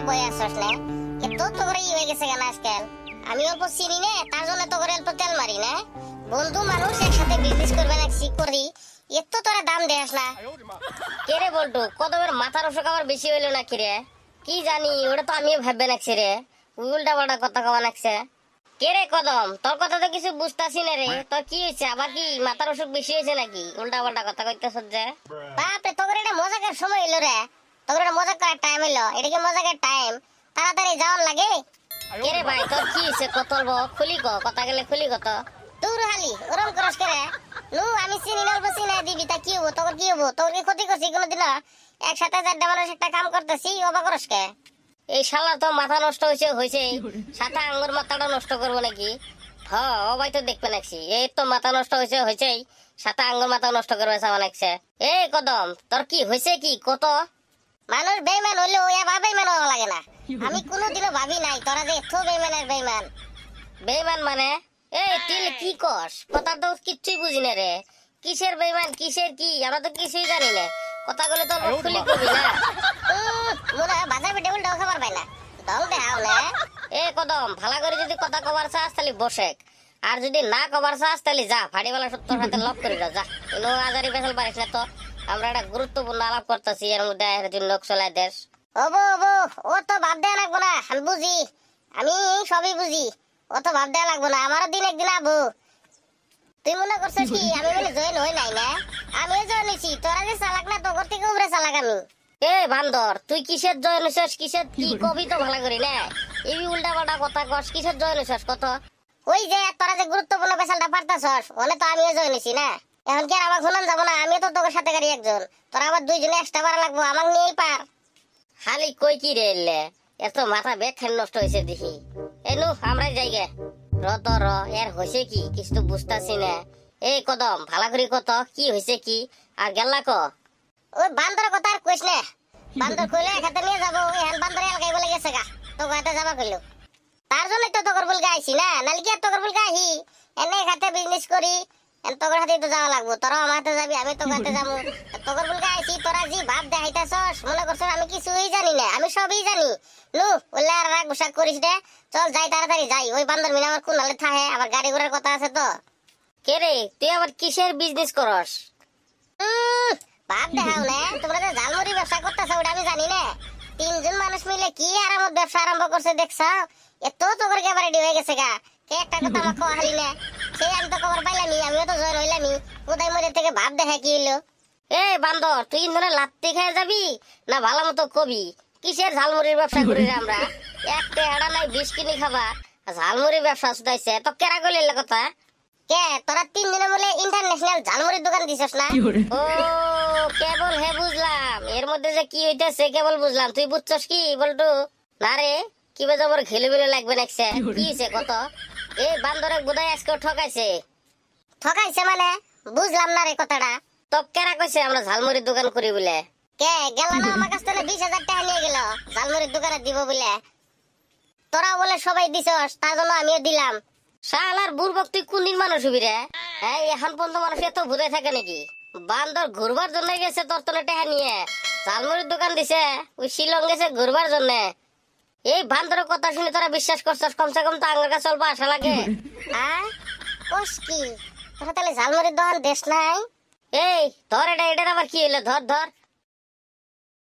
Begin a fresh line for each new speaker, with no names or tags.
বই আসছ না এত তো করে হয়ে গেছে কেন আজকাল আমি অল্প চিনি না তার জন্য তো করে অল্প তেল মারি না বন্ধু মানুষ একসাথে বিজনেস করবে না কি করি এত তোরা দাম দেস না কে রে বলটু কদমের মাথার অসুখ আবার বেশি হইলো না কি রে কি জানি ওটা তো আমিও ভাববে নাকছি রে উল্টা পাল্টা কথা কওয়া নাকছে কে রে কদম তোর কথা তো কিছু বুঝতাছি না রে তোর কি হয়েছে আবার কি মাথার অসুখ বেশি হয়েছে নাকি উল্টা পাল্টা কথা কইতেছ যে বাপরে তোর এটা মজাকের সময় এলো রে তোর এটা মজা করার টাইম এলো এটা কি মজাকের টাইম তাড়াতাড়ি যাওয়ার লাগে কে রে ভাই তোর কি হয়েছে কত খুলি কথা গেলে খুলি কত তোর হালি ওরম করস করে নু আমি চিনি না বসি না দিবি তা কি হবো তোর কি হবো তোর কি ক্ষতি করছি কোনোদিন একসাথে চারটা মানুষ একটা কাম করতেছি অবাক করস কে এই শালা তো মাথা নষ্ট হয়েছে সাথে আঙ্গুর মাথাটা নষ্ট করবো নাকি হ্যাঁ ও ভাই তো দেখবে নাকছি এই তো মাথা নষ্ট হয়েছে সাথে আঙ্গুর মাথা নষ্ট করবে সামা নাকছে এই কদম তোর কি হয়েছে কি কত মানুষ বেইমান হইলেও এবার বেইমান হওয়া লাগে না আমি কোনোদিনও ভাবি নাই তোরা যে এত বেইমানের বেইমান মানে এই তুই কি কস কথা তো কিচ্ছুই বুঝি না রে কিসের বেইমান কিসের কি আমরা তো কিছুই জানি না কথাগুলো তো খুলি কবি না মনে হয় বাজার পেটে উল্টাও খাবার পাই না দল দেখাও না এ কদম ভালো করে যদি কথা কবার চাস তাহলে বসেক আর যদি না কবার চাস তাহলে যা ফাড়িওয়ালা সত্তর হাতে লক করে দাও যা কোনো আজারি বেসাল পারিস না তো আমরা একটা গুরুত্বপূর্ণ আলাপ করতেছি এর মধ্যে লোক চলায় দেশ ওবো ও তো ভাব দেয়া লাগবো না আমি বুঝি আমি সবই বুঝি ও তো ভাব দেয়া লাগবো না আমারও দিন একদিন আবু তুই মনে করছিস কি আমি বলে জয়েন হই নাই না আমিও জয়েন হয়েছি তোরা যে চালাক না তোর থেকে উপরে চালাক আমি এ বান্দর তুই কিসের জয়েন হইছিস কিসের কি কবি তো ভালো করি না এই উল্টা পাল্টা কথা কস কিসের জয়েন হইছিস কত ওই যে তোরা যে গুরুত্বপূর্ণ পেশালটা পারতাছস ওনে তো আমিও জয়েন হইছি না এখন কি আর আবার শুনান যাবো না আমিও তো তোর সাথে গাড়ি একজন তোরা আবার দুইজনে এক্সট্রা ভাড়া লাগবো আমার নিয়েই পার খালি কই কি রে এলে এত মাথা বেখান নষ্ট হয়েছে দেখি এনু আমরাই যাইগে র এর হয়েছে কি কিছু তো বুঝতাছি না এই কদম ভালো করে কত কি হয়েছে কি আর গেল্লা ক ওই বান্দরের কথা আর কইস না বান্দর কইলে এখানে নিয়ে যাবো এখন বান্দর এলাকায় বলে গেছে গা তো গাতে যাবা কইলো তার জন্য তো তোর বল গাইছি না নালি কি আর তোর বল গাইহি এনে খাতে বিজনেস করি তোর হাতে তো যাওয়া লাগবো তোরা আমার হাতে যাবি আমি তোর হাতে যাবো তোর বল গাইছি তোরা জি ভাব দেখাইতাছস মনে করছস আমি কিছুই জানি না আমি সবই জানি নু ওলা আর রাগ গুসা করিস রে চল যাই তাড়াতাড়ি যাই ওই বান্দর মিনা আমার কোন হালে থাকে আবার গাড়ি ঘোড়ার কথা আছে তো কে রে তুই আবার কিসের বিজনেস করস ভাব দেখাও না তোমরা যে ঝালমুড়ি ব্যবসা করতেছ ওটা আমি জানি না তিনজন মানুষ মিলে কি আরামত ব্যবসা আরম্ভ করছে দেখছ এত তো করে একেবারে হয়ে গেছে গা কে একটা কথা আমাকে হালি না সে আমি তো খবর পাইলামি আমিও তো জয়েন হইলামি কোথায় মধ্যে থেকে ভাব দেখা কি হইলো এ বান্দর তুই ধরে লাত্তি খেয়ে যাবি না ভালো মতো কবি কিসের ঝালমুড়ির ব্যবসা করি রে আমরা একটা এড়া নাই 20 কিনি খাবা ঝালমুড়ির ব্যবসা শুধাইছে তো কেরা গলিলে কথা কে তোরা 3 দিনে বলে ইন্টারন্যাশনাল ঝালমুড়ির দোকান দিছস না ও কেবল হে বুঝলাম এর মধ্যে যে কি হইতাছে কেবল বুঝলাম তুই বুঝছস কি বলটু না রে কি বে জবর খেলিবিলে লাগবে নাকছে কি হইছে কত এই বান্দরে বুদাই আজকে ঠকাইছে মানে বুঝলাম না রে কথাটা তো কেরা কইছে আমরা ঝালমুড়ির দোকান করি বলে কে গেল না আমার কাছ থেকে 20,000 টাকা নিয়ে গেল ঝালমুড়ির দোকানে দিব বলে তোরা বলে সবাই দিছস তার জন্য আমিও দিলাম শালার বুড়বক তুই কোনদিন মানুষ হবি রে এই এখন পর্যন্ত মানুষ এত ভুদাই থাকে নাকি বান্দর ঘুরবার জন্য গেছে তোর তলে টাকা নিয়ে ঝালমুড়ির দোকান দিছে ওই শিলং গেছে ঘুরবার জন্য এই বান্দরের কথা শুনে তোরা বিশ্বাস করছস কমসে কম তো আঙ্গার কাছে চলবা আশা লাগে কস কি তোরা তাহলে ঝালমুড়ির দোকান দেশ নাই এই ধর এটা আবার কি হইলো ধর